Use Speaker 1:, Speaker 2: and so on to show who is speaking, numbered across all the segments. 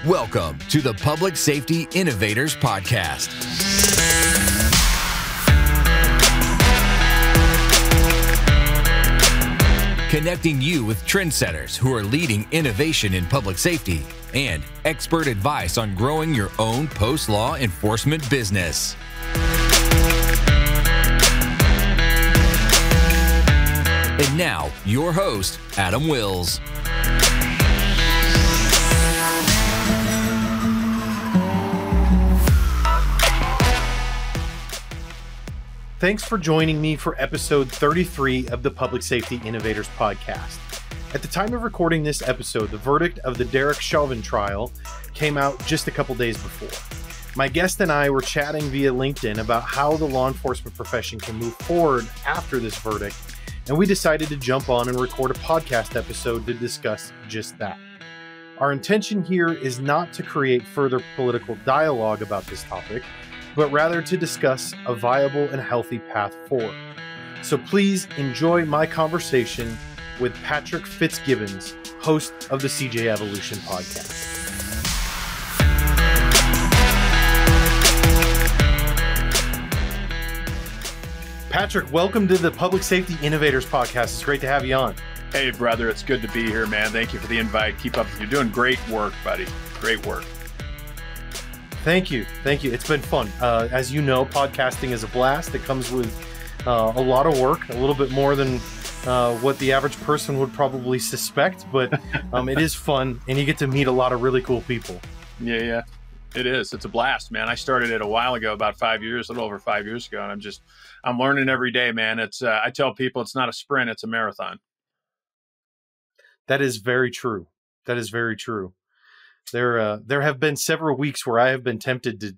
Speaker 1: Welcome to the Public Safety Innovators Podcast. Connecting you with trendsetters who are leading innovation in public safety and expert advice on growing your own post-law enforcement business. And now, your host, Adam Wills.
Speaker 2: Thanks for joining me for episode 33 of the Public Safety Innovators Podcast. At the time of recording this episode, the verdict of the Derek Chauvin trial came out just a couple days before. My guest and I were chatting via LinkedIn about how the law enforcement profession can move forward after this verdict, and we decided to jump on and record a podcast episode to discuss just that. Our intention here is not to create further political dialogue about this topic, but rather to discuss a viable and healthy path forward. So please enjoy my conversation with Patrick Fitzgibbons, host of the CJEvolution podcast. Patrick, welcome to the Public Safety Innovators podcast. It's great to have you on.
Speaker 3: Hey, brother, it's good to be here, man. Thank you for the invite. Keep up. You're doing great work, buddy. Great work.
Speaker 2: Thank you. Thank you. It's been fun. As you know, podcasting is a blast. It comes with a lot of work, a little bit more than what the average person would probably suspect, but it is fun, and you get to meet a lot of really cool people.
Speaker 3: Yeah, it is. It's a blast, man. I started it a while ago, about 5 years, a little over 5 years ago, and I'm learning every day, man. It's I tell people it's not a sprint, it's a marathon.
Speaker 2: That is very true. That is very true. There have been several weeks where I have been tempted to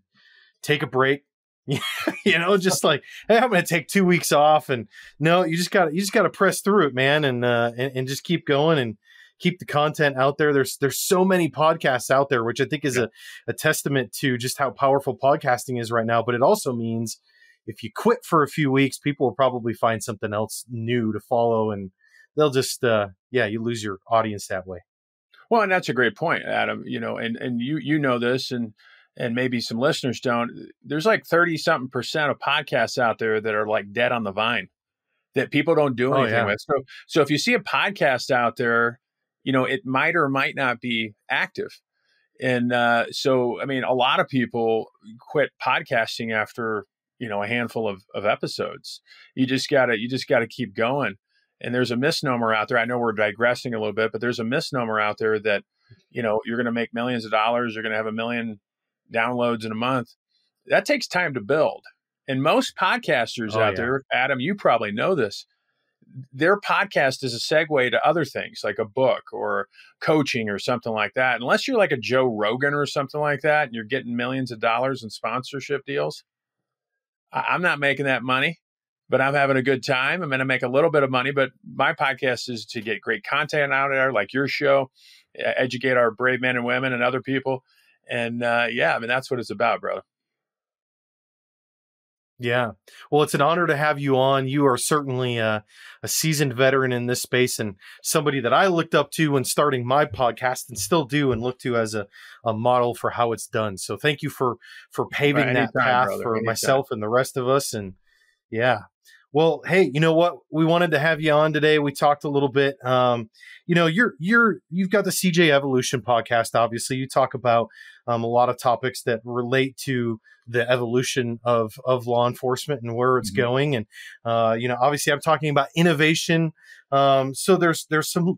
Speaker 2: take a break, just like, hey, I'm going to take 2 weeks off, and no, you just got to press through it, man, and just keep going and keep the content out there. There's so many podcasts out there, which I think is a testament to just how powerful podcasting is right now. But it also means if you quit for a few weeks, people will probably find something else new to follow, and they'll just you lose your audience that way.
Speaker 3: Well, and that's a great point, Adam. And you know this, and maybe some listeners don't. There's like 30-something% of podcasts out there that are like dead on the vine, that people don't do anything with. So if you see a podcast out there, it might or might not be active. And so, I mean, a lot of people quit podcasting after a handful of episodes. You just gotta keep going. And there's a misnomer out there. I know we're digressing a little bit, but there's a misnomer out there that, you're going to make millions of dollars. You're going to have 1 million downloads in a month. That takes time to build. And most podcasters out there, Adam, you probably know this, their podcast is a segue to other things like a book or coaching or something like that. Unless you're like a Joe Rogan or something like that, and you're getting millions of dollars in sponsorship deals. I'm not making that money, but I'm having a good time. I'm going to make a little bit of money, but my podcast is to get great content out there, like your show, educate our brave men and women and other people. And that's what it's about, brother.
Speaker 2: Yeah. Well, it's an honor to have you on. You are certainly a seasoned veteran in this space, and somebody that I looked up to when starting my podcast and still do and look to as a model for how it's done. So thank you for paving that path, brother, for myself and the rest of us. And yeah. Well, hey, you know what? We wanted to have you on today. We talked a little bit. You've got the CJEvolution podcast. Obviously, you talk about a lot of topics that relate to the evolution of law enforcement and where it's going. And obviously, I'm talking about innovation. So there's some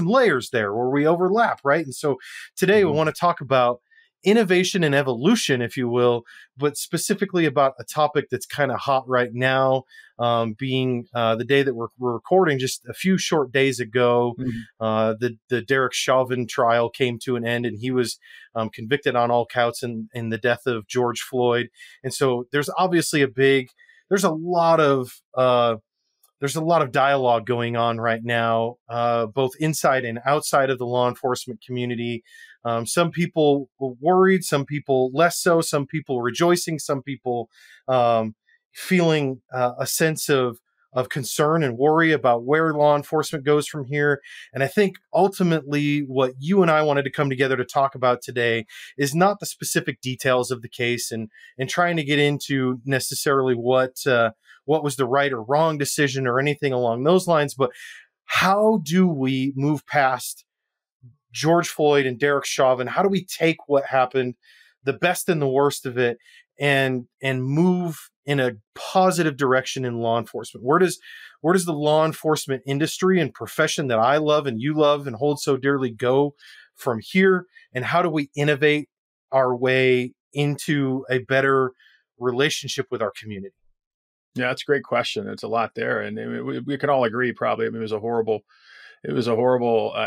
Speaker 2: layers there where we overlap, right? And so today we want to talk about innovation and evolution, if you will, but specifically about a topic that's kind of hot right now, being the day that we're recording just a few short days ago. The Derek Chauvin trial came to an end, and he was convicted on all counts in the death of George Floyd. And so there's obviously there's a lot of dialogue going on right now, both inside and outside of the law enforcement community. Some people were worried, some people less so, some people rejoicing, some people feeling a sense of of concern and worry about where law enforcement goes from here. And I think ultimately what you and I wanted to come together to talk about today is not the specific details of the case and trying to get into necessarily what was the right or wrong decision or anything along those lines, but how do we move past George Floyd and Derek Chauvin? How do we take what happened, the best and the worst of it, and move in a positive direction in law enforcement? Where does the law enforcement industry and profession that I love and you love and hold so dearly go from here? And how do we innovate our way into a better relationship with our community?
Speaker 3: Yeah, that's a great question. It's a lot there, and we can all agree probably. I mean, it was a horrible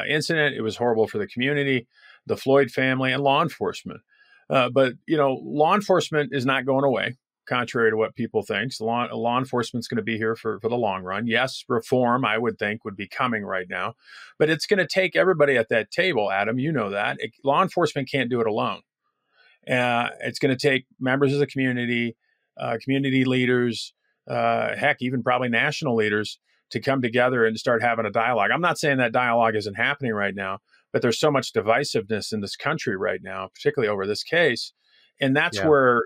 Speaker 3: incident. It was horrible for the community, the Floyd family, and law enforcement. But law enforcement is not going away, contrary to what people think. So law enforcement's going to be here for the long run. Yes, reform, I would think, would be coming right now, but it's going to take everybody at that table, Adam. You know that. Law enforcement can't do it alone. It's going to take members of the community leaders, heck, even probably national leaders to come together and start having a dialogue. I'm not saying that dialogue isn't happening right now, but there's so much divisiveness in this country right now, particularly over this case. And that's where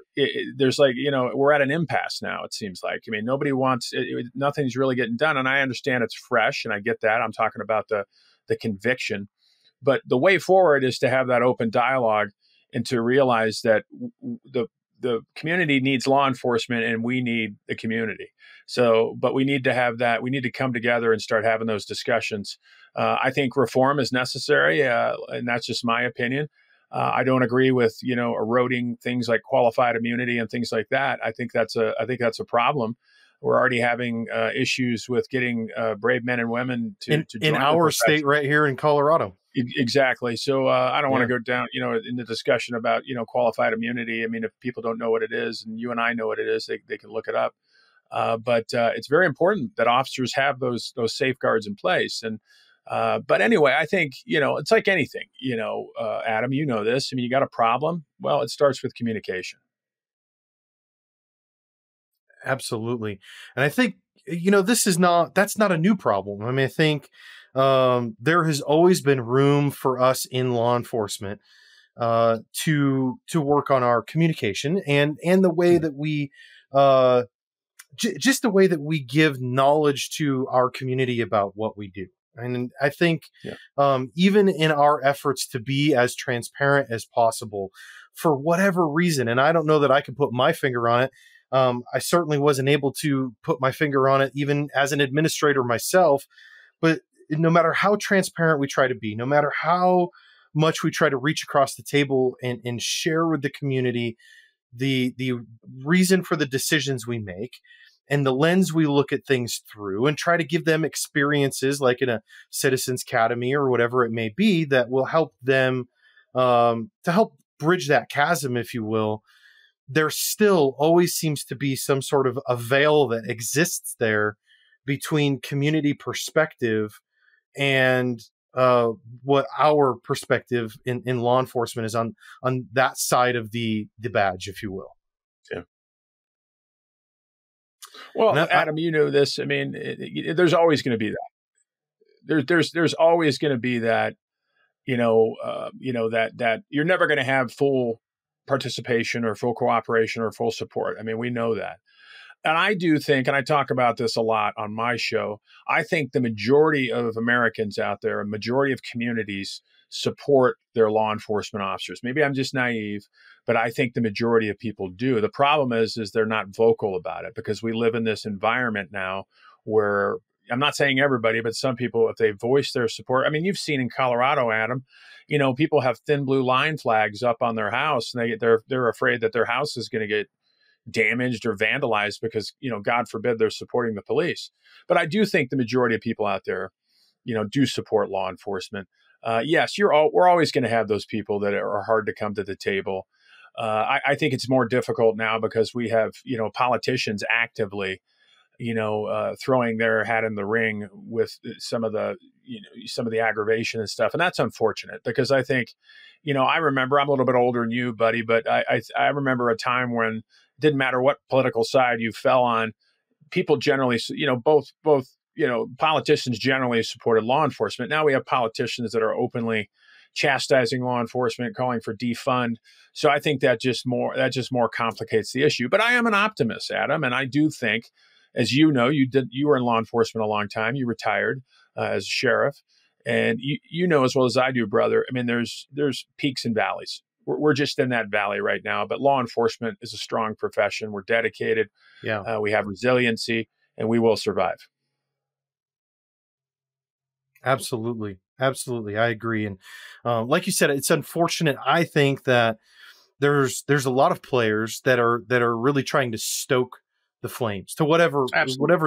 Speaker 3: there's we're at an impasse now, it seems like. I mean, nobody wants, nothing's really getting done. And I understand it's fresh, and I get that. I'm talking about the conviction. But the way forward is to have that open dialogue and to realize that the community needs law enforcement and we need the community. So, but we need to have that. We need to come together and start having those discussions. I think reform is necessary, and that's just my opinion. I don't agree with eroding things like qualified immunity and things like that. I think that's a problem. We're already having issues with getting brave men and women to join
Speaker 2: in our state right here in Colorado.
Speaker 3: Exactly. So I don't want to go down, in the discussion about, qualified immunity. I mean, if people don't know what it is, and you and I know what it is, they can look it up. But it's very important that officers have those safeguards in place. And but anyway, I think, it's like anything, Adam, you know this. I mean, you got a problem. Well, it starts with communication.
Speaker 2: Absolutely. And I think, that's not a new problem. I mean, I think there has always been room for us in law enforcement to work on our communication and the way that we just the way that we give knowledge to our community about what we do. And I think even in our efforts to be as transparent as possible, for whatever reason, and I don't know that I can put my finger on it. I certainly wasn't able to put my finger on it, even as an administrator myself. But no matter how transparent we try to be, no matter how much we try to reach across the table and share with the community the reason for the decisions we make and the lens we look at things through, and try to give them experiences like in a Citizens Academy or whatever it may be that will help them to help bridge that chasm, if you will. There still always seems to be some sort of a veil that exists there between community perspective and what our perspective in law enforcement is on that side of the badge, if you will.
Speaker 3: Yeah. Well, Adam, you know this. I mean, there's always going to be that. There's always going to be that. That you're never going to have full participation or full cooperation or full support. I mean, we know that. And I do think, and I talk about this a lot on my show, I think the majority of Americans out there, a majority of communities support their law enforcement officers. Maybe I'm just naive, but I think the majority of people do. The problem is they're not vocal about it, because we live in this environment now where, I'm not saying everybody, but some people, if they voice their support, I mean, you've seen in Colorado, Adam, people have thin blue line flags up on their house, and they're afraid that their house is going to get damaged or vandalized because, God forbid, they're supporting the police. But I do think the majority of people out there, do support law enforcement. Yes, we're always going to have those people that are hard to come to the table. I think it's more difficult now because we have, politicians actively, throwing their hat in the ring with some of the aggravation and stuff. And that's unfortunate, because I think, I remember, I'm a little bit older than you, buddy, but I remember a time when it didn't matter what political side you fell on, people generally, both politicians generally supported law enforcement. Now we have politicians that are openly chastising law enforcement, calling for defund. So I think that just more complicates the issue. But I am an optimist, Adam, and I do think, as you know, you were in law enforcement a long time. You retired as a sheriff, and you know as well as I do, brother. I mean, there's peaks and valleys. We're just in that valley right now. But law enforcement is a strong profession. We're dedicated.
Speaker 2: Yeah.
Speaker 3: We have resiliency, and we will survive.
Speaker 2: Absolutely. Absolutely. I agree. And like you said, it's unfortunate. I think that there's a lot of players that are really trying to stoke the flames to whatever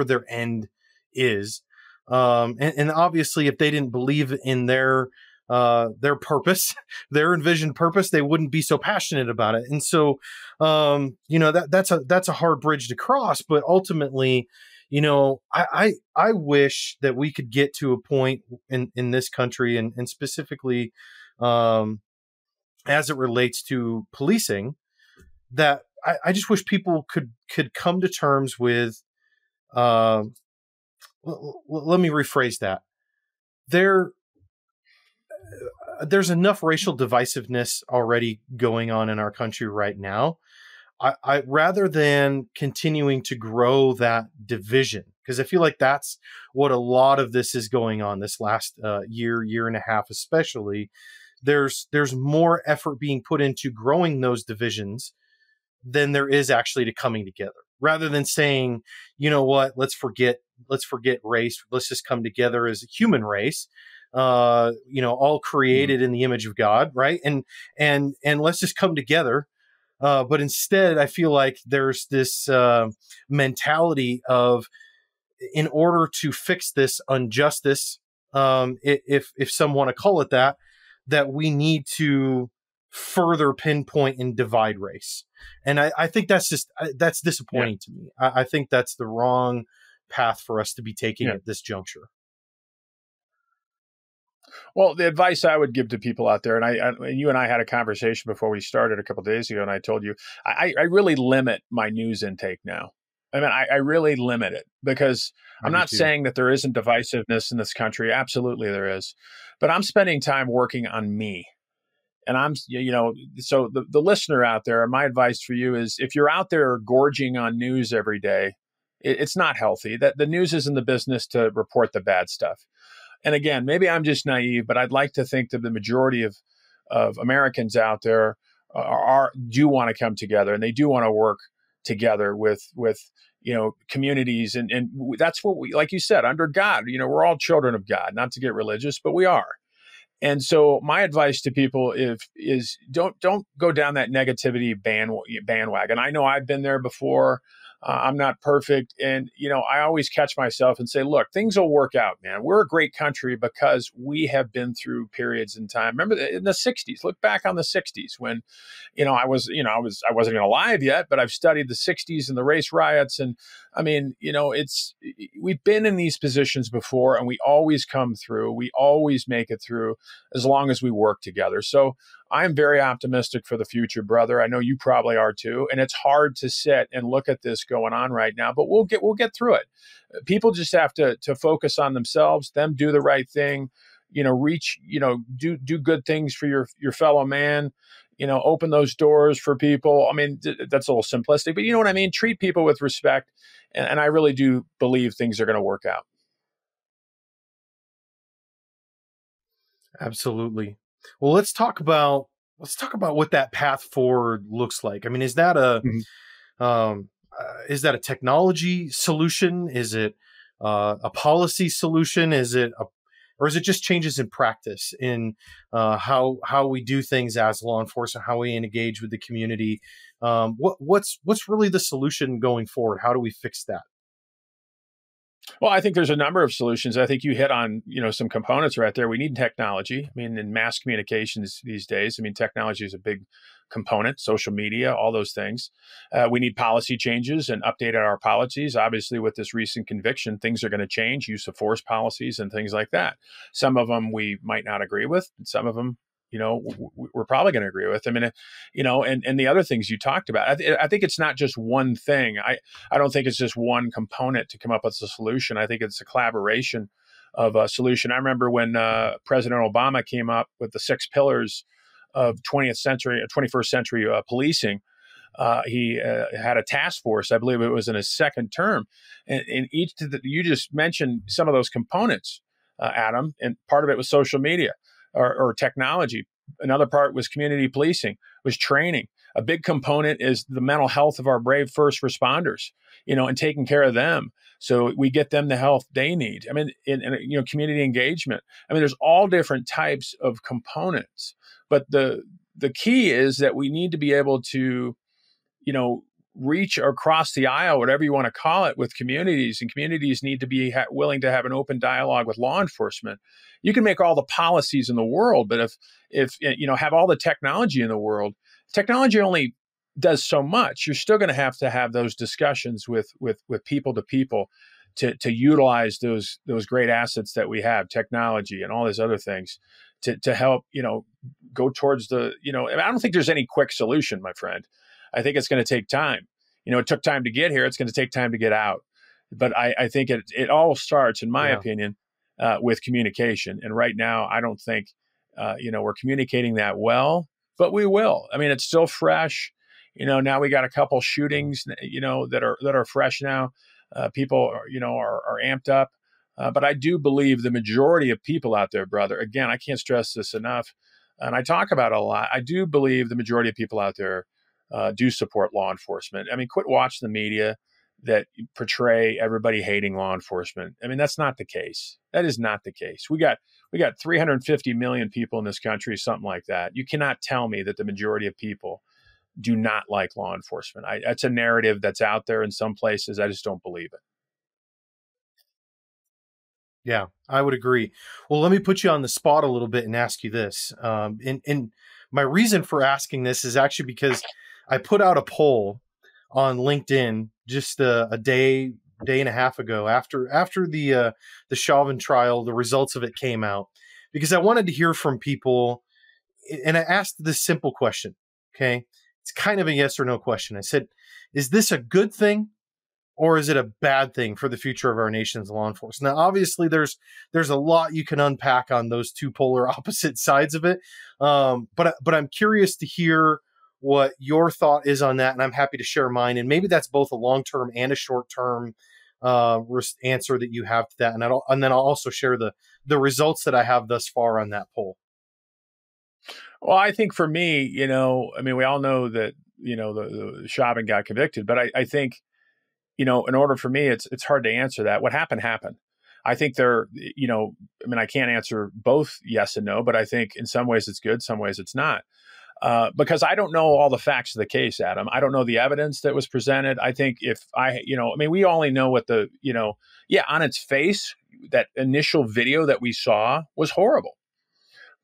Speaker 2: their end is. And obviously if they didn't believe in their purpose, their envisioned purpose, they wouldn't be so passionate about it. And so, that's a hard bridge to cross, but ultimately, I wish that we could get to a point in this country and specifically, as it relates to policing, that I just wish people could come to terms with, let me rephrase that. There's enough racial divisiveness already going on in our country right now. I rather than continuing to grow that division, because I feel like that's what a lot of this is going on this last year and a half, especially. There's more effort being put into growing those divisions than there is actually to coming together. Rather than saying, you know what, let's forget race. Let's just come together as a human race. All created in the image of God, right? And let's just come together. But instead, I feel like there's this mentality of, in order to fix this injustice, if some want to call it that we need to further pinpoint and divide race. And I think that's disappointing to me. I think that's the wrong path for us to be taking at this juncture.
Speaker 3: Well, the advice I would give to people out there, and you and I had a conversation before we started a couple of days ago, and I told you I really limit my news intake now. I mean, I really limit it, because I'm not saying that there isn't divisiveness in this country. Absolutely there is. But I'm spending time working on me. And so the listener out there, my advice for you is, if you're out there gorging on news every day, it's not healthy. That the news isn't the business to report the bad stuff. And again, maybe I'm just naive, but I'd like to think that the majority of Americans out there do want to come together, and they do want to work together with communities. And that's what we, like you said, under God, we're all children of God, not to get religious, but we are. And so my advice to people is don't go down that negativity bandwagon. I know I've been there before. I'm not perfect. And, I always catch myself and say, look, things will work out, man. We're a great country because we have been through periods in time. Remember in the 60s, look back on the 60s when, I wasn't even alive yet, but I've studied the 60s and the race riots. And I mean, we've been in these positions before, and we always come through. We always make it through as long as we work together. So I'm very optimistic for the future, brother. I know you probably are too. And it's hard to sit and look at this going on right now, but we'll get through it. People just have to focus on themselves, do the right thing, do good things for your fellow man, open those doors for people. I mean, that's a little simplistic, but you know what I mean? Treat people with respect. And I really do believe things are going to work out.
Speaker 2: Absolutely. Well, let's talk about what that path forward looks like. I mean, is that a technology solution? Is it a policy solution? Or is it just changes in practice in how we do things as law enforcement, how we engage with the community? What's really the solution going forward? How do we fix that?
Speaker 3: Well, I think there's a number of solutions. I think you hit on, some components right there. We need technology. I mean, in mass communications these days, technology is a big component, social media, all those things. We need policy changes and update our policies. Obviously, with this recent conviction, things are going to change, use of force policies and things like that. Some of them we might not agree with, and some of them, we're probably going to agree with. I mean, and the other things you talked about, I think it's not just one thing. I don't think it's just one component to come up with a solution. I think it's a collaboration of a solution. I remember when President Obama came up with the 6 pillars of 21st century policing. He had a task force. I believe it was in his second term, and you just mentioned some of those components, Adam, and part of it was social media or technology. Another part was community policing, was training. A big component is the mental health of our brave first responders, and taking care of them so we get them the help they need. I mean, community engagement. I mean, there's all different types of components, but the key is that we need to be able to reach across the aisle, whatever you want to call it, with communities, and communities need to be willing to have an open dialogue with law enforcement. You can make all the policies in the world, but if have all the technology in the world, technology only does so much. You're still going to have those discussions with people to people to utilize those great assets that we have, technology and all these other things to help, go towards I don't think there's any quick solution, my friend. I think it's going to take time. It took time to get here. It's going to take time to get out. But I think it all starts, in my opinion, with communication. And right now, I don't think, we're communicating that well, but we will. I mean, it's still fresh. Now we got a couple shootings, that are fresh now. People are amped up. But I do believe the majority of people out there, brother, again, I can't stress this enough, and I talk about it a lot. I do believe the majority of people out there do support law enforcement. I mean, quit watching the media that portray everybody hating law enforcement. I mean, that's not the case. That is not the case. We got 350 million people in this country, something like that. You cannot tell me that the majority of people do not like law enforcement. That's a narrative that's out there in some places. I just don't believe it.
Speaker 2: Yeah, I would agree. Well, let me put you on the spot a little bit and ask you this. And my reason for asking this is actually because I put out a poll on LinkedIn just a day and a half ago after the Chauvin trial, the results of it came out, because I wanted to hear from people, and I asked this simple question. Okay, it's kind of a yes or no question. I said, "Is this a good thing, or is it a bad thing for the future of our nation's law enforcement?" Now, obviously, there's a lot you can unpack on those two polar opposite sides of it, but I'm curious to hear what your thought is on that, and I'm happy to share mine. And maybe that's both a long-term and a short-term answer that you have to that, and then I'll also share the results that I have thus far on that poll.
Speaker 3: Well, I think for me, I mean, we all know that the Chauvin got convicted, but I think, in order for me, it's hard to answer that. What happened. I think I mean, I can't answer both yes and no, but I think in some ways it's good, some ways it's not. Because I don't know all the facts of the case, Adam. I don't know the evidence that was presented. I think I mean, we only know what on its face, that initial video that we saw was horrible.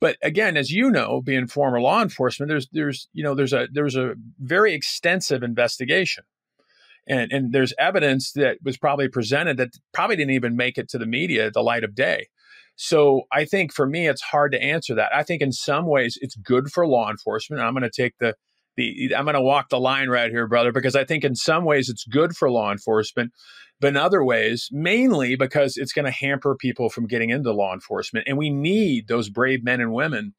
Speaker 3: But again, as you know, being former law enforcement, there's a very extensive investigation. And there's evidence that was probably presented that probably didn't even make it to the media, the light of day. So I think for me, it's hard to answer that. I think in some ways it's good for law enforcement. I'm going to take I'm going to walk the line right here, brother, because I think in some ways it's good for law enforcement, but in other ways, mainly because it's going to hamper people from getting into law enforcement. And we need those brave men and women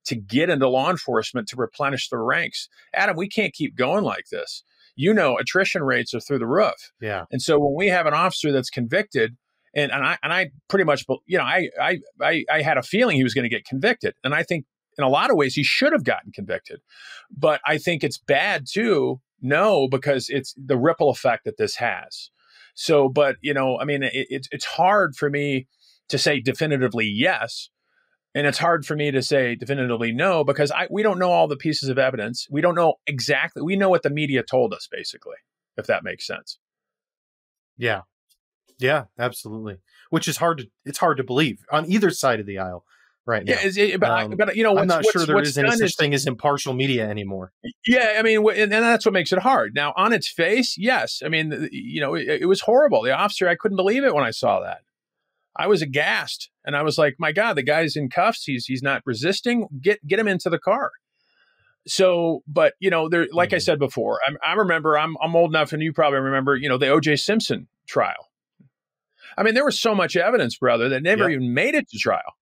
Speaker 3: to get into law enforcement to replenish their ranks. Adam, we can't keep going like this. Attrition rates are through the roof.
Speaker 2: Yeah.
Speaker 3: And so when we have an officer that's convicted, and I pretty much, I had a feeling he was going to get convicted. And I think in a lot of ways he should have gotten convicted. But I think it's bad too, because it's the ripple effect that this has. So, but, I mean, it's hard for me to say definitively yes. And it's hard for me to say definitively no, because we don't know all the pieces of evidence. We don't know exactly. We know what the media told us, basically, if that makes sense.
Speaker 2: Yeah. Yeah, absolutely. Which is it's hard to believe on either side of the aisle right now.
Speaker 3: Yeah,
Speaker 2: I'm not sure there is any such thing as impartial media anymore.
Speaker 3: Yeah, I mean, and that's what makes it hard. Now, on its face, yes. I mean, it was horrible. The officer, I couldn't believe it when I saw that. I was aghast, and I was like, my God, the guy's in cuffs. He's not resisting. Get him into the car. So, but there, like I said before, I remember I'm old enough, and you probably remember, the O.J. Simpson trial. I mean, there was so much evidence, brother, that never even made it to trial.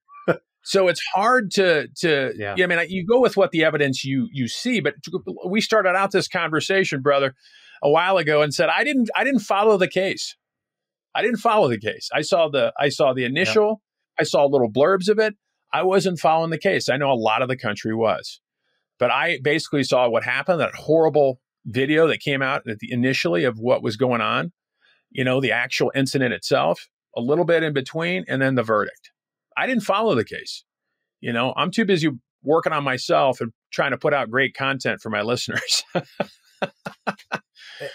Speaker 3: So it's hard to I mean, you go with what the evidence you see, but we started out this conversation, brother, a while ago and said, I didn't follow the case. I didn't follow the case. I saw the initial, I saw little blurbs of it. I wasn't following the case. I know a lot of the country was, but I basically saw what happened, that horrible video that came out initially of what was going on, the actual incident itself, a little bit in between, and then the verdict. I didn't follow the case. I'm too busy working on myself and trying to put out great content for my listeners.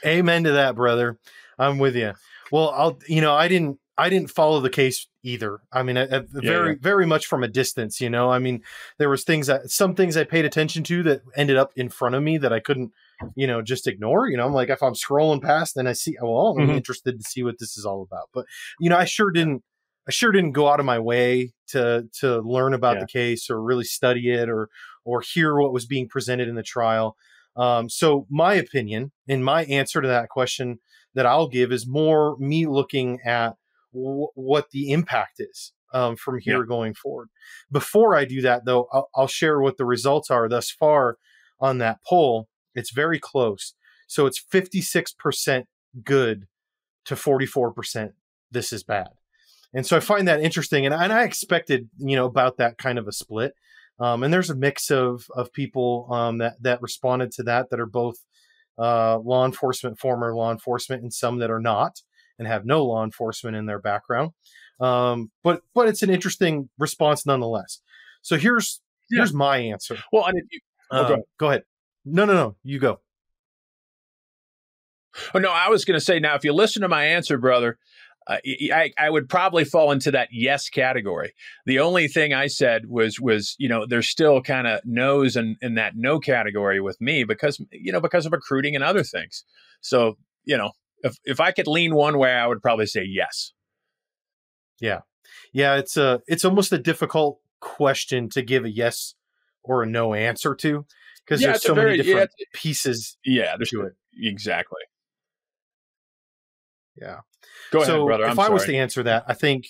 Speaker 2: Amen to that, brother. I'm with you. Well, I didn't follow the case either. I mean, very much from a distance, I mean, there was some things I paid attention to that ended up in front of me that I couldn't, just ignore. I'm like, if I'm scrolling past and I see, I'm interested to see what this is all about. But, I sure didn't go out of my way to learn about the case or really study it or hear what was being presented in the trial. So my opinion and my answer to that question that I'll give is more me looking at what the impact is from here going forward. Before I do that, though, I'll share what the results are thus far on that poll. It's very close. So it's 56% good to 44% this is bad. And so I find that interesting. And I expected, about that kind of a split. And there's a mix of people that responded to that are both law enforcement, former law enforcement, and some that are not and have no law enforcement in their background. But it's an interesting response nonetheless. So here's my answer.
Speaker 3: Well, and if you
Speaker 2: go ahead. No, you go.
Speaker 3: Oh no, I was going to say, now, if you listen to my answer, brother, I would probably fall into that yes category. The only thing I said was there's still kind of no's in that no category with me because of recruiting and other things. So, if I could lean one way, I would probably say yes.
Speaker 2: Yeah. It's almost a difficult question to give a yes or a no answer to because there's so many different pieces to it.
Speaker 3: Exactly.
Speaker 2: Yeah.
Speaker 3: Go ahead, brother.
Speaker 2: If I was to answer that, I think,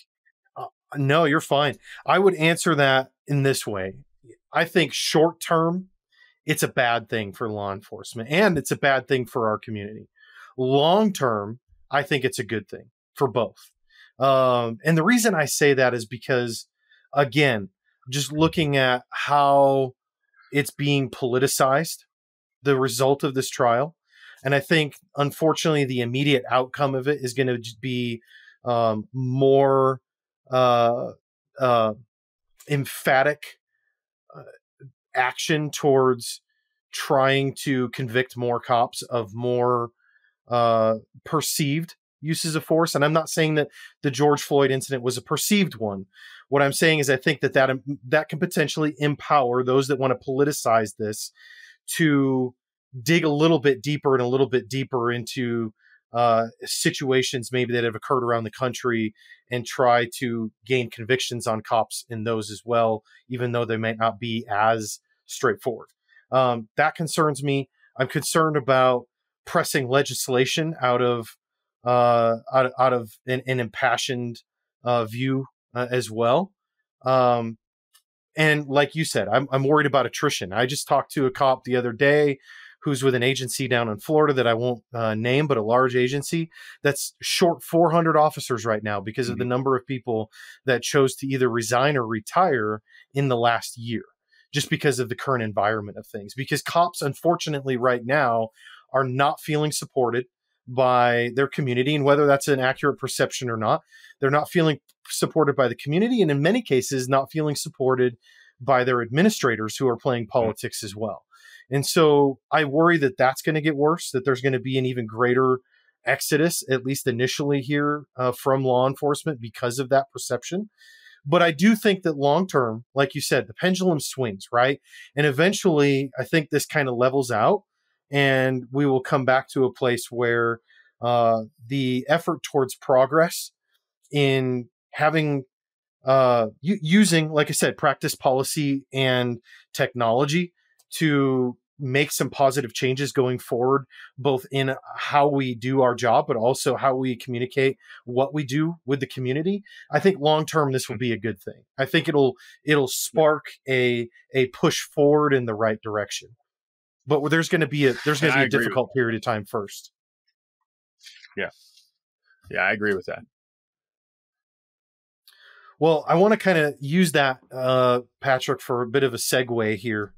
Speaker 2: no, you're fine. I would answer that in this way. I think short term, it's a bad thing for law enforcement and it's a bad thing for our community. Long term, I think it's a good thing for both. And the reason I say that is because, again, just looking at how it's being politicized, the result of this trial. And I think, unfortunately, the immediate outcome of it is going to be more emphatic action towards trying to convict more cops of more perceived uses of force. And I'm not saying that the George Floyd incident was a perceived one. What I'm saying is I think that can potentially empower those that want to politicize this to dig a little bit deeper into situations maybe that have occurred around the country and try to gain convictions on cops in those as well, even though they might not be as straightforward. That concerns me. I'm concerned about pressing legislation out of an impassioned view as well. And like you said, I'm worried about attrition. I just talked to a cop the other day who's with an agency down in Florida that I won't name, but a large agency that's short 400 officers right now because of the number of people that chose to either resign or retire in the last year, just because of the current environment of things. Because cops, unfortunately, right now are not feeling supported by their community, and whether that's an accurate perception or not, they're not feeling supported by the community, and in many cases, not feeling supported by their administrators who are playing politics as well. And so I worry that that's going to get worse, that there's going to be an even greater exodus, at least initially here, from law enforcement because of that perception. But I do think that long term, like you said, the pendulum swings, right? And eventually, I think this kind of levels out and we will come back to a place where the effort towards progress in having using, like I said, practice, policy, and technology to make some positive changes going forward, both in how we do our job, but also how we communicate what we do with the community. I think long term this will be a good thing. I think it'll spark a push forward in the right direction. But there's going to be a difficult period of time first.
Speaker 3: Yeah, I agree with that.
Speaker 2: Well, I want to kind of use that, Patrick, for a bit of a segue here,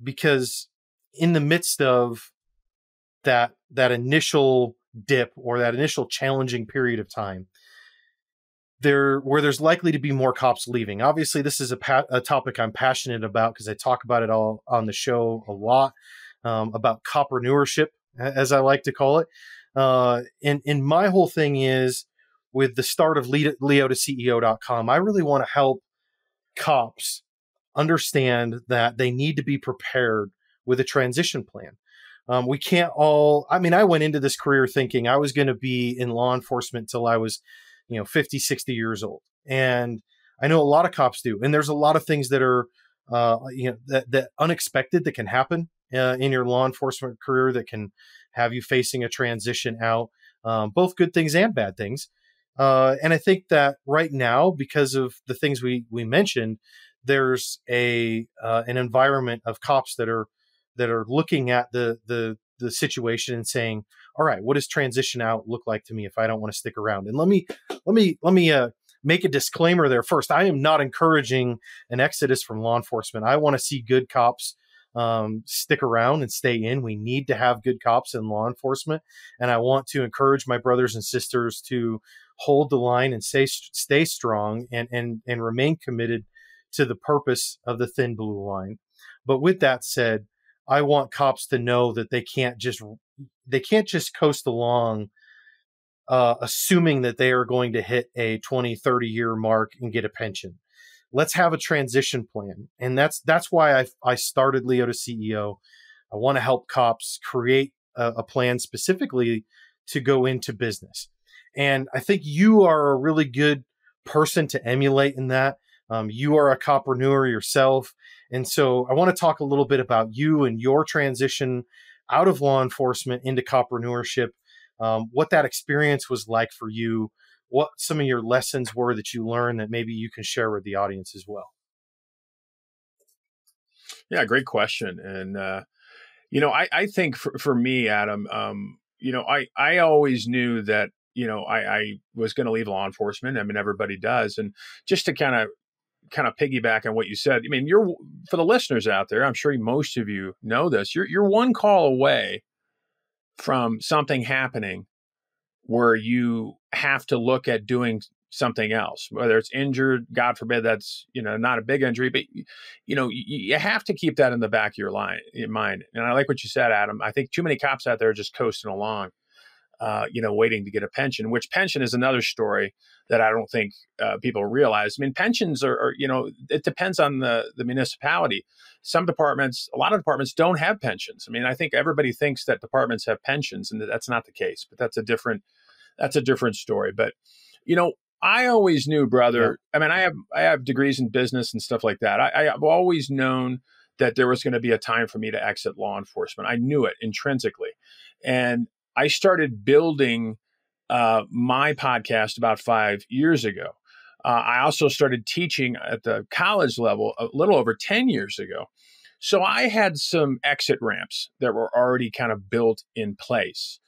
Speaker 2: because in the midst of that initial dip or that initial challenging period of time, where there's likely to be more cops leaving. Obviously, this is a topic I'm passionate about because I talk about it all on the show a lot, about coppreneurship, as I like to call it. And my whole thing is, with the start of LeoToCEO.com, I really want to help cops understand that they need to be prepared with a transition plan. We can't all, I mean, I went into this career thinking I was going to be in law enforcement till I was, 50, 60 years old. And I know a lot of cops do. And there's a lot of things that are, that unexpected that can happen in your law enforcement career that can have you facing a transition out, both good things and bad things. And I think that right now, because of the things we mentioned, there's an environment of cops that are looking at the situation and saying, all right, what does transition out look like to me if I don't want to stick around? And let me make a disclaimer there first. I am not encouraging an exodus from law enforcement. I want to see good cops stick around and stay in. We need to have good cops in law enforcement. And I want to encourage my brothers and sisters to hold the line and stay strong and remain committed to the purpose of the thin blue line. But with that said, I want cops to know that they can't just coast along, assuming that they are going to hit a 20, 30 year mark and get a pension. Let's have a transition plan. And that's why I started Leo to CEO. I want to help cops create a plan specifically to go into business. And I think you are a really good person to emulate in that. You are a copreneur yourself. And so I want to talk a little bit about you and your transition out of law enforcement into copreneurship, what that experience was like for you, what some of your lessons were that you learned that maybe you can share with the audience as well.
Speaker 3: Yeah, great question. And, I think for me, Adam, I always knew that, I was going to leave law enforcement. I mean, everybody does. And just to kind of piggyback on what you said, I mean, for the listeners out there, I'm sure most of you know this, you're one call away from something happening where you have to look at doing something else, whether it's injured, God forbid, that's, not a big injury, but you have to keep that in the back of your mind. And I like what you said, Adam. I think too many cops out there are just coasting along, waiting to get a pension, which pension is another story that I don't think people realize. I mean, pensions are it depends on the municipality. A lot of departments don't have pensions. I mean, I think everybody thinks that departments have pensions, and that's not the case, but that's a different story. But, I always knew, brother, yeah. I mean, I have degrees in business and stuff like that. I've always known that there was going to be a time for me to exit law enforcement. I knew it intrinsically. And I started building my podcast about 5 years ago. I also started teaching at the college level a little over 10 years ago. So I had some exit ramps that were already kind of built in place.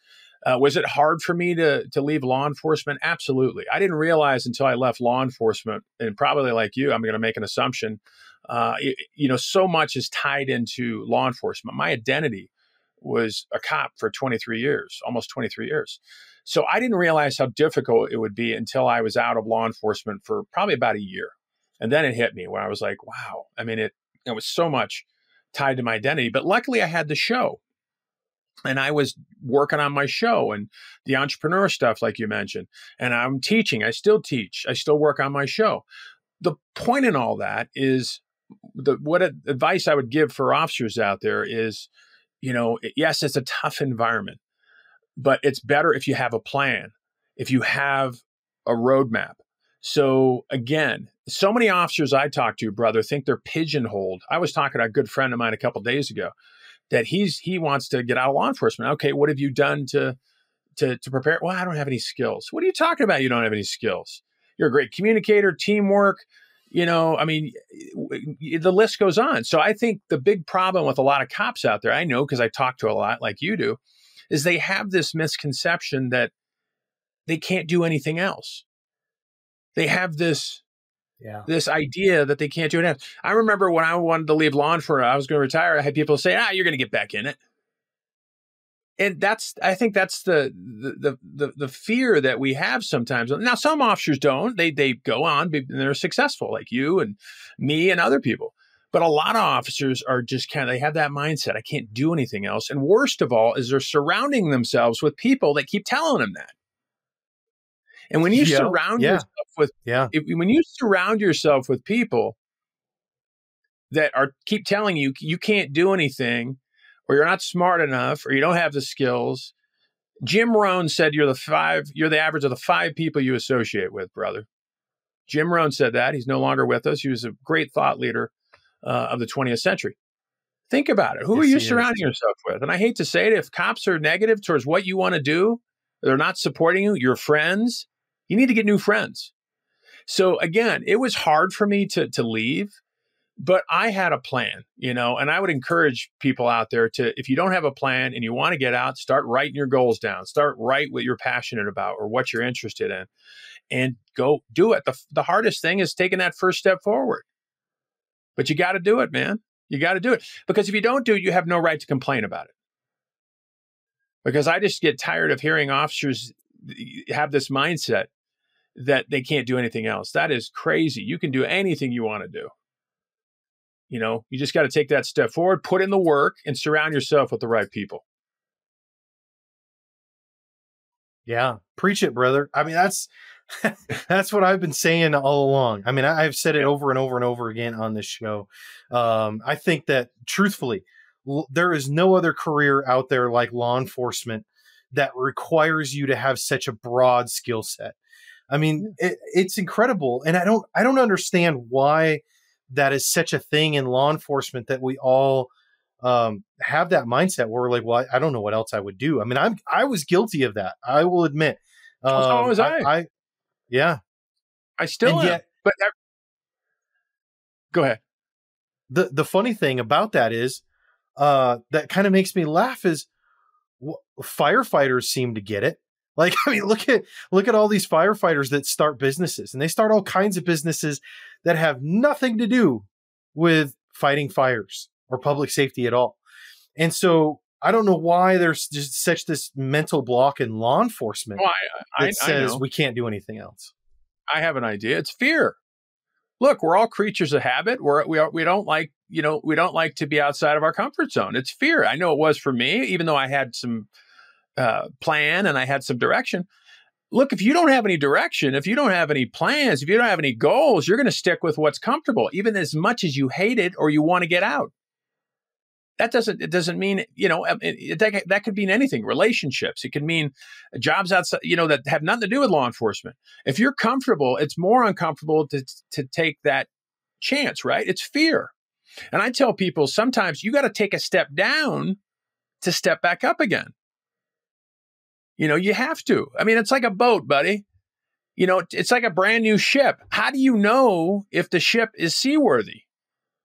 Speaker 3: Was it hard for me to leave law enforcement? Absolutely. I didn't realize until I left law enforcement, and probably like you, I'm going to make an assumption, so much is tied into law enforcement. My identity was a cop for 23 years, almost 23 years. So I didn't realize how difficult it would be until I was out of law enforcement for probably about a year. And then it hit me where I was like, wow, I mean, it was so much tied to my identity. But luckily I had the show. And I was working on my show and the entrepreneur stuff, like you mentioned. And I'm teaching. I still teach. I still work on my show. The point in all that is what advice I would give for officers out there is, yes, it's a tough environment, but it's better if you have a plan, if you have a roadmap. So again, so many officers I talk to, brother, think they're pigeonholed. I was talking to a good friend of mine a couple of days ago that he wants to get out of law enforcement. Okay, what have you done to prepare? Well, I don't have any skills. What are you talking about? You don't have any skills. You're a great communicator, teamwork. I mean, the list goes on. So I think the big problem with a lot of cops out there, I know because I talk to a lot like you do, is they have this misconception that they can't do anything else. They have this idea that they can't do it. I remember when I wanted to leave law enforcement, I was going to retire. I had people say, you're going to get back in it. And I think that's the fear that we have sometimes. Now, some officers don't. They go on and they're successful, like you and me and other people. But a lot of officers are just they have that mindset. I can't do anything else. And worst of all is they're surrounding themselves with people that keep telling them that. And when you surround yourself with, when you surround yourself with people that keep telling you you can't do anything, or you're not smart enough, or you don't have the skills. Jim Rohn said you're the average of the 5 people you associate with, brother. Jim Rohn said that. He's no longer with us. He was a great thought leader of the 20th century. Think about it. Who are you surrounding yourself with? And I hate to say it, if cops are negative towards what you want to do, they're not supporting you, your friends, you need to get new friends. So again, it was hard for me to leave. But I had a plan, and I would encourage people out there to, if you don't have a plan and you want to get out, start writing your goals down, start write what you're passionate about or what you're interested in, and go do it. The hardest thing is taking that first step forward. But you got to do it, man. You got to do it. Because if you don't do it, you have no right to complain about it. Because I just get tired of hearing officers have this mindset that they can't do anything else. That is crazy. You can do anything you want to do. You just got to take that step forward, put in the work, and surround yourself with the right people.
Speaker 2: Yeah. Preach it, brother. I mean, that's what I've been saying all along. I mean, I've said it over and over and over again on this show. I think that truthfully, there is no other career out there like law enforcement that requires you to have such a broad skill set. I mean, it's incredible. And I don't understand why that is such a thing in law enforcement, that we all have that mindset where we're like, well, I don't know what else I would do. I mean, I was guilty of that. I will admit.
Speaker 3: So was I.
Speaker 2: Yeah.
Speaker 3: I still am. But go ahead.
Speaker 2: The funny thing about that is that kind of makes me laugh is firefighters seem to get it. Like, I mean, look at all these firefighters that start businesses, and they start all kinds of businesses that have nothing to do with fighting fires or public safety at all. And so I don't know why there's just such this mental block in law enforcement that says we can't do anything else.
Speaker 3: I have an idea. It's fear. Look, we're all creatures of habit. We don't like to be outside of our comfort zone. It's fear. I know it was for me, even though I had some plan and I had some direction. Look, if you don't have any direction, if you don't have any plans, if you don't have any goals, you're going to stick with what's comfortable, even as much as you hate it or you want to get out. It doesn't mean, that could mean anything. Relationships. It could mean jobs outside, that have nothing to do with law enforcement. If you're comfortable, it's more uncomfortable to take that chance, right? It's fear. And I tell people sometimes you got to take a step down to step back up again. You have to. I mean, it's like a boat, buddy. It's like a brand new ship. How do you know if the ship is seaworthy?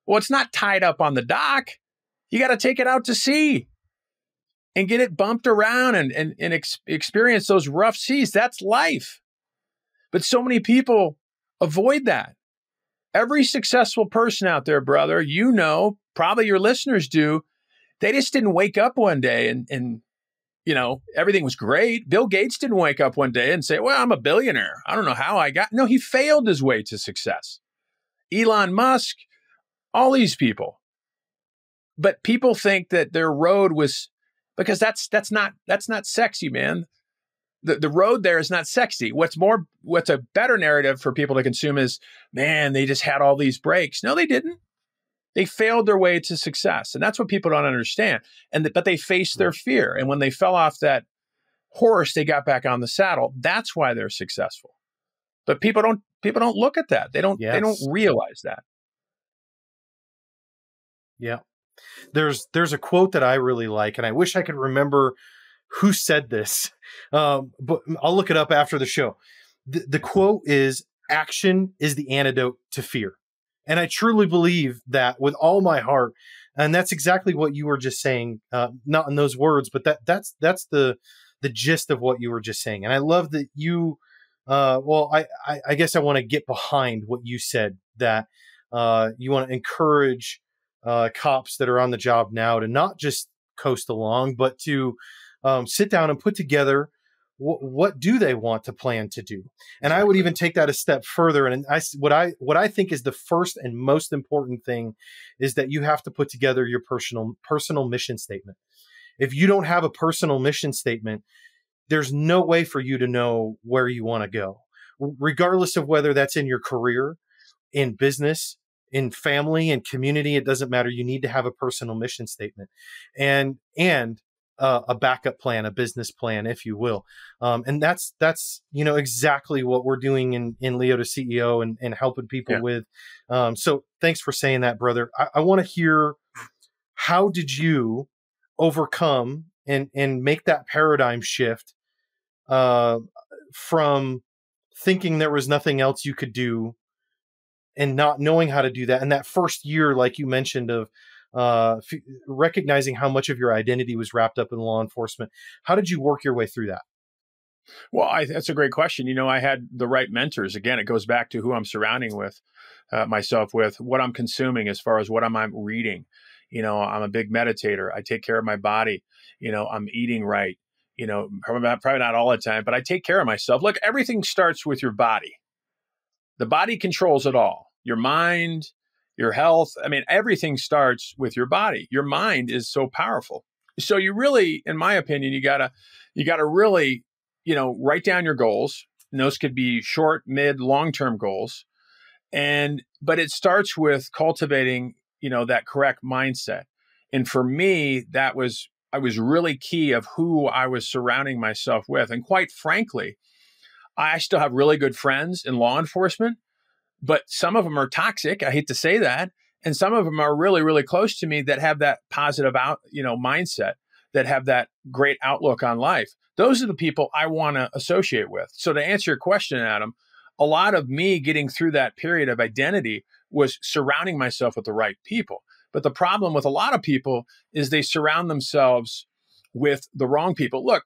Speaker 3: Well, it's not tied up on the dock. You got to take it out to sea and get it bumped around and experience those rough seas. That's life. But so many people avoid that. Every successful person out there, brother, probably your listeners do. They just didn't wake up one day and everything was great. Bill Gates didn't wake up one day and say, well, I'm a billionaire. I don't know how I got. No, he failed his way to success. Elon Musk, all these people. But people think that their road was, because that's not sexy, man. The road there is not sexy. What's a better narrative for people to consume is, man, they just had all these breaks. No, they didn't. They failed their way to success. And that's what people don't understand. But they faced their fear. And when they fell off that horse, they got back on the saddle. That's why they're successful. But people don't look at that. They don't realize that.
Speaker 2: Yeah. There's a quote that I really like, and I wish I could remember who said this, but I'll look it up after the show. The quote is, "Action is the antidote to fear." And I truly believe that with all my heart. And that's exactly what you were just saying, not in those words, but that's the gist of what you were just saying. And I love that you, I guess I want to get behind what you said, that you want to encourage cops that are on the job now to not just coast along, but to sit down and put together what do they want to plan to do. And I would even take that a step further. And what I think is the first and most important thing is that you have to put together your personal mission statement. If you don't have a personal mission statement, there's no way for you to know where you want to go, regardless of whether that's in your career, in business, in family and community. It doesn't matter. You need to have a personal mission statement and a backup plan, a business plan, if you will. And that's, exactly what we're doing in Leo to CEO and helping people with. So thanks for saying that, brother. I want to hear, how did you overcome and make that paradigm shift from thinking there was nothing else you could do and not knowing how to do that? And that first year, like you mentioned, of recognizing how much of your identity was wrapped up in law enforcement. How did you work your way through that?
Speaker 3: Well, that's a great question. I had the right mentors. Again, it goes back to who I'm surrounding with myself with, what I'm consuming as far as what I'm reading. I'm a big meditator. I take care of my body. I'm eating right. Probably not all the time, but I take care of myself. Look, everything starts with your body. The body controls it all. Your mind, your health. Everything starts with your body. Your mind is so powerful. So you really, in my opinion, you gotta really, write down your goals. And those could be short, mid, long-term goals. But it starts with cultivating, that correct mindset. And for me, I was really key of who I was surrounding myself with. And quite frankly, I still have really good friends in law enforcement, but some of them are toxic. I hate to say that. And some of them are really, really close to me that have that positive mindset, that have that great outlook on life. Those are the people I want to associate with. So to answer your question, Adam, a lot of me getting through that period of identity was surrounding myself with the right people. But the problem with a lot of people is they surround themselves with the wrong people. Look,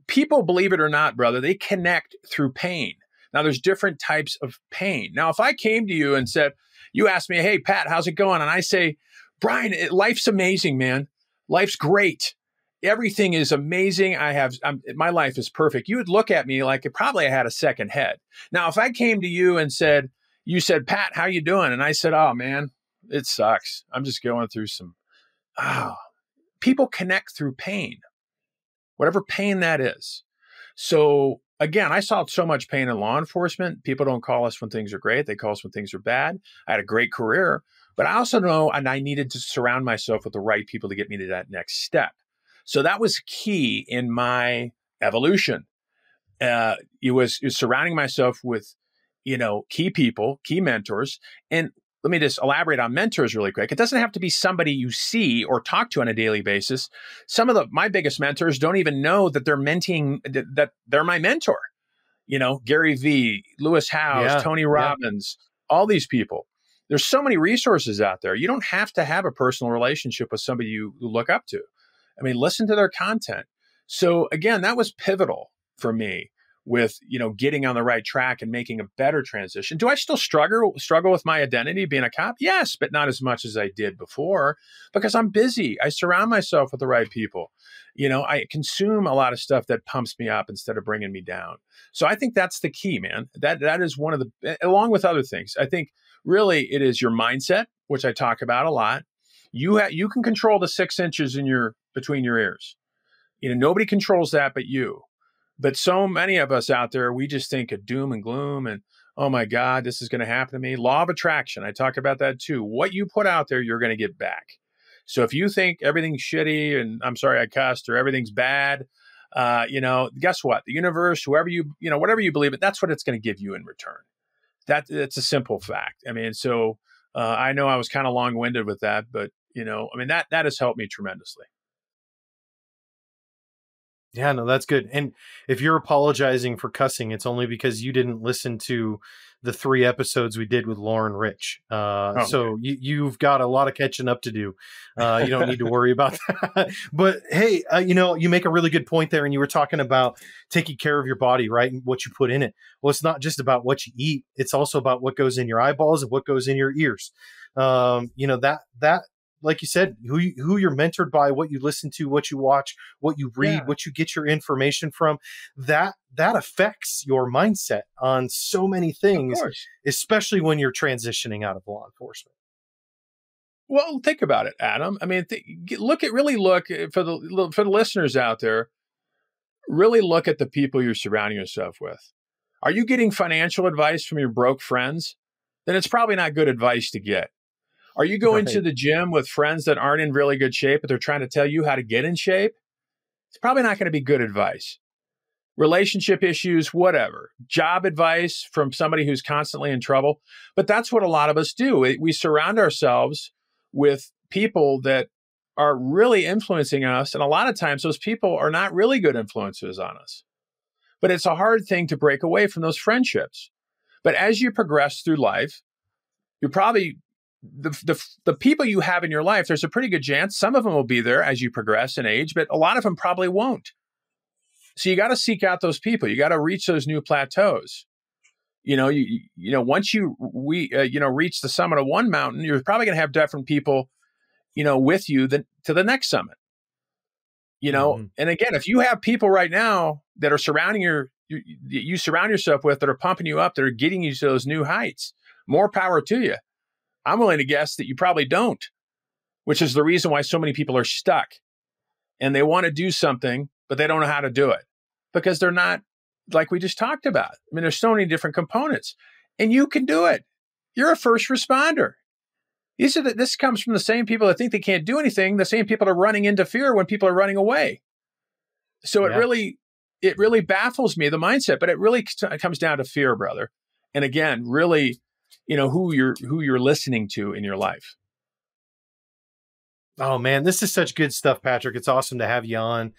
Speaker 3: people, believe it or not, brother, they connect through pain. Now, there's different types of pain. Now, if I came to you and said, you asked me, "Hey, Pat, how's it going?" And I say, "Brian, life's amazing, man. Life's great. Everything is amazing. My life is perfect." You would look at me like I had a second head. Now, if I came to you and you said, "Pat, how you doing?" And I said, "Oh, man, it sucks. I'm just going through some," people connect through pain, whatever pain that is. So again, I saw so much pain in law enforcement. People don't call us when things are great. They call us when things are bad. I had a great career, but I also know, and I needed to surround myself with the right people to get me to that next step. So that was key in my evolution. It was surrounding myself with, key people, key mentors. And let me just elaborate on mentors really quick. It doesn't have to be somebody you see or talk to on a daily basis. Some of my biggest mentors don't even know that they're that they're my mentor. Gary Vee, Lewis Howes, Tony Robbins, all these people. There's so many resources out there. You don't have to have a personal relationship with somebody you look up to. Listen to their content. So again, that was pivotal for me with, getting on the right track and making a better transition. Do I still struggle with my identity being a cop? Yes, but not as much as I did before because I'm busy. I surround myself with the right people. I consume a lot of stuff that pumps me up instead of bringing me down. So I think that's the key, man. That is one of the, along with other things. I think really it is your mindset, which I talk about a lot. You can control the 6 inches between your ears. Nobody controls that but you. But so many of us out there, we just think of doom and gloom and, oh my God, this is going to happen to me. Law of attraction. I talk about that too. What you put out there, you're going to get back. So if you think everything's shitty and I'm sorry I cussed or everything's bad, Guess what? The universe, whoever whatever you believe in, that's what it's going to give you in return. It's a simple fact. I mean, so I know I was kind of long-winded with that, but that has helped me tremendously.
Speaker 2: Yeah, no, that's good. And if you're apologizing for cussing, it's only because you didn't listen to the 3 episodes we did with Lauren Rich. So you've got a lot of catching up to do. You don't need to worry about that. But hey, you make a really good point there. And you were talking about taking care of your body, right? And what you put in it. Well, it's not just about what you eat. It's also about what goes in your eyeballs and what goes in your ears. That like you said, who you're mentored by, what you listen to, what you watch, what you read, what you get your information from, that affects your mindset on so many things, especially when you're transitioning out of law enforcement.
Speaker 3: Well, think about it, Adam. I mean, look for the listeners out there, really look at the people you're surrounding yourself with. Are you getting financial advice from your broke friends? Then it's probably not good advice to get. Are you going to the gym with friends that aren't in really good shape, but they're trying to tell you how to get in shape? It's probably not going to be good advice. Relationship issues, whatever. Job advice from somebody who's constantly in trouble. But that's what a lot of us do. We surround ourselves with people that are really influencing us. And a lot of times those people are not really good influences on us. But it's a hard thing to break away from those friendships. But as you progress through life, you're probably the people you have in your life, there's a pretty good chance some of them will be there as you progress in age, but a lot of them probably won't. So you got to seek out those people. You got to reach those new plateaus. Once you reach the summit of one mountain, you're probably going to have different people, with you to the next summit. And again, if you have people right now that are surrounding you surround yourself with that are pumping you up, that are getting you to those new heights, more power to you. I'm willing to guess that you probably don't, which is the reason why so many people are stuck and they want to do something, but they don't know how to do it because they're not like we just talked about. I mean, there's so many different components and you can do it. You're a first responder. This comes from the same people that think they can't do anything, the same people are running into fear when people are running away. So it really baffles me, the mindset, but it really comes down to fear, brother. And again, really, who you're listening to in your life.
Speaker 2: Oh man, this is such good stuff, Patrick. It's awesome to have you on.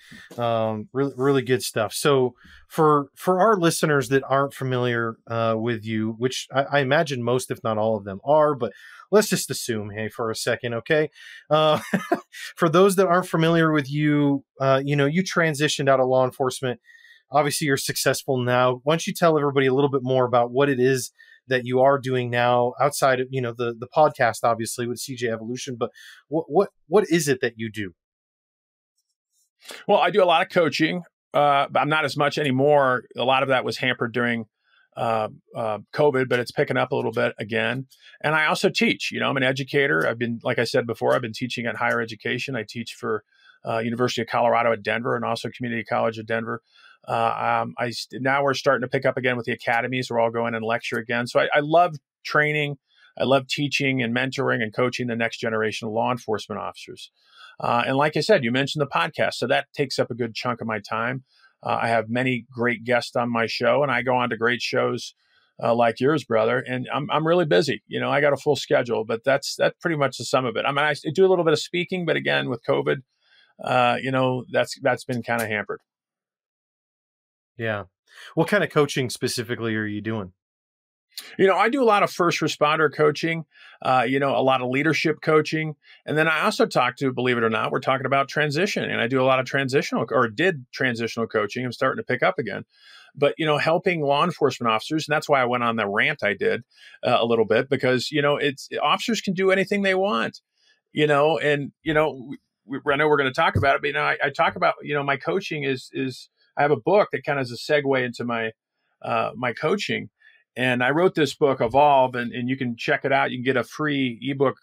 Speaker 2: Really, really good stuff. So for our listeners that aren't familiar with you, which I imagine most, if not all of them are, but let's just assume, hey, for a second, okay? For those that aren't familiar with you, you transitioned out of law enforcement. Obviously, you're successful now. Why don't you tell everybody a little bit more about what it is that you are doing now outside of, the podcast, obviously with CJEvolution, but what is it that you do?
Speaker 3: Well, I do a lot of coaching, but I'm not as much anymore. A lot of that was hampered during COVID, but it's picking up a little bit again. And I also teach, I'm an educator. Like I said before, I've been teaching at higher education. I teach for University of Colorado at Denver and also Community College of Denver. Now we're starting to pick up again with the academies. We're all going and lecture again. So I love training. I love teaching and mentoring and coaching the next generation of law enforcement officers. And like I said, you mentioned the podcast. So that takes up a good chunk of my time. I have many great guests on my show and I go on to great shows like yours, brother. And I'm really busy. I got a full schedule, but that's pretty much the sum of it. I mean, I do a little bit of speaking, but again, with COVID, that's been kind of hampered.
Speaker 2: Yeah. What kind of coaching specifically are you doing?
Speaker 3: I do a lot of first responder coaching, a lot of leadership coaching. And then I also believe it or not, we're talking about transition. And I do a lot of transitional coaching. I'm starting to pick up again. But, helping law enforcement officers. And that's why I went on the rant I did a little bit, because, officers can do anything they want, I know we're going to talk about it, but, I talk about, my coaching is I have a book that kind of is a segue into my coaching. And I wrote this book, Evolve, and you can check it out. You can get a free ebook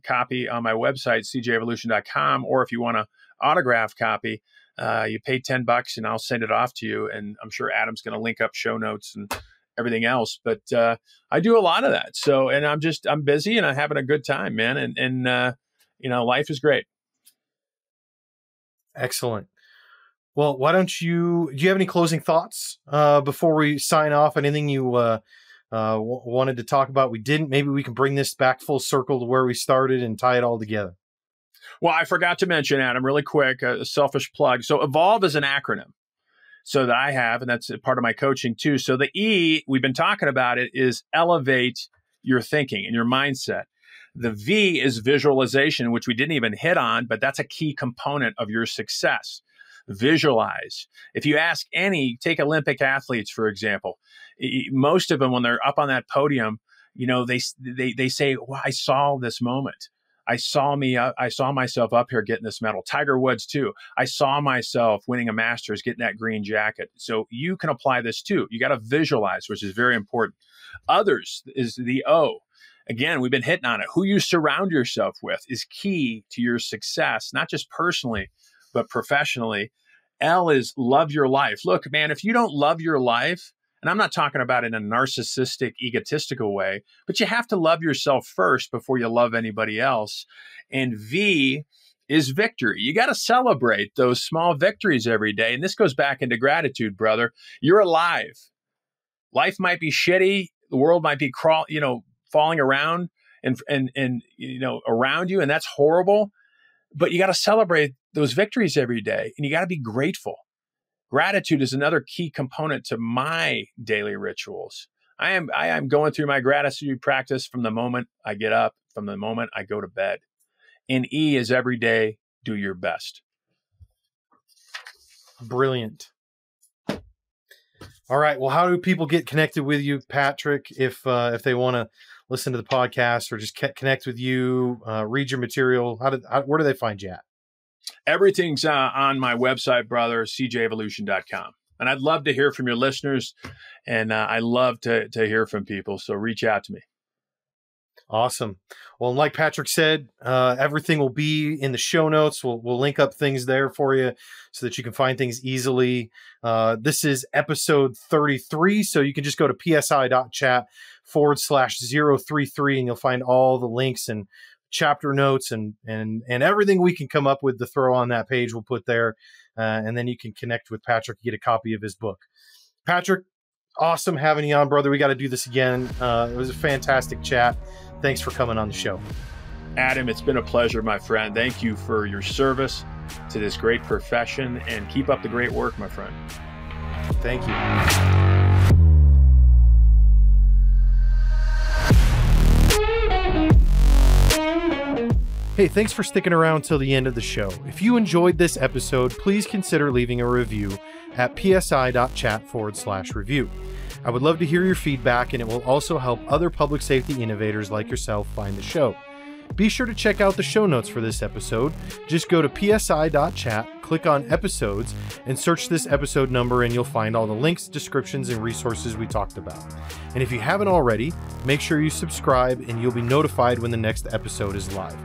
Speaker 3: copy on my website, CJEvolution.com, or if you want an autographed copy, you pay $10 and I'll send it off to you. And I'm sure Adam's going to link up show notes and everything else. But I do a lot of that. So, and I'm busy and I'm having a good time, man. And life is great.
Speaker 2: Excellent. Well, why don't do you have any closing thoughts before we sign off? Anything you wanted to talk about? We didn't. Maybe we can bring this back full circle to where we started and tie it all together.
Speaker 3: Well, I forgot to mention, Adam, really quick, a selfish plug. So EVOLVE is an acronym. So that I have, and that's part of my coaching too. So the E, we've been talking about it, is elevate your thinking and your mindset. The V is visualization, which we didn't even hit on, but that's a key component of your success. Visualize. If you ask take Olympic athletes, for example, most of them, when they're up on that podium, they say, well, I saw this moment. I saw myself up here getting this medal. Tiger Woods too. I saw myself winning a Masters, getting that green jacket. So you can apply this too. You got to visualize, which is very important. Others is the O. Again, we've been hitting on it. Who you surround yourself with is key to your success, not just personally, but professionally. L is love your life. Look, man, if you don't love your life, and I'm not talking about it in a narcissistic, egotistical way, but you have to love yourself first before you love anybody else. And V is victory. You got to celebrate those small victories every day. And this goes back into gratitude, brother. You're alive. Life might be shitty. The world might be falling around and around you, and that's horrible. But you got to celebrate those victories every day, and you got to be grateful. Gratitude is another key component to my daily rituals. I am going through my gratitude practice from the moment I get up, from the moment I go to bed. And E is every day, do your best.
Speaker 2: Brilliant. All right. Well, how do people get connected with you, Patrick, if they want to listen to the podcast or just connect with you, read your material? Where do they find you at?
Speaker 3: Everything's on my website, brother, CJEvolution.com. And I'd love to hear from your listeners, and I love to hear from people. So reach out to me.
Speaker 2: Awesome. Well, like Patrick said, everything will be in the show notes. We'll link up things there for you so that you can find things easily. This is episode 33. So you can just go to psi.chat/033 and you'll find all the links and chapter notes and everything we can come up with to throw on that page we'll put there. And then you can connect with Patrick, get a copy of his book. Patrick, awesome having you on, brother. We got to do this again. It was a fantastic chat. Thanks for coming on the show.
Speaker 3: Adam, it's been a pleasure, my friend. Thank you for your service to this great profession, and keep up the great work, my friend.
Speaker 2: Thank you. Hey, thanks for sticking around till the end of the show. If you enjoyed this episode, please consider leaving a review at psi.chat/review. I would love to hear your feedback, and it will also help other public safety innovators like yourself find the show. Be sure to check out the show notes for this episode. Just go to psi.chat, click on episodes, and search this episode number, and you'll find all the links, descriptions, and resources we talked about. And if you haven't already, make sure you subscribe, and you'll be notified when the next episode is live.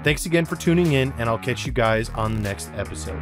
Speaker 2: Thanks again for tuning in, and I'll catch you guys on the next episode.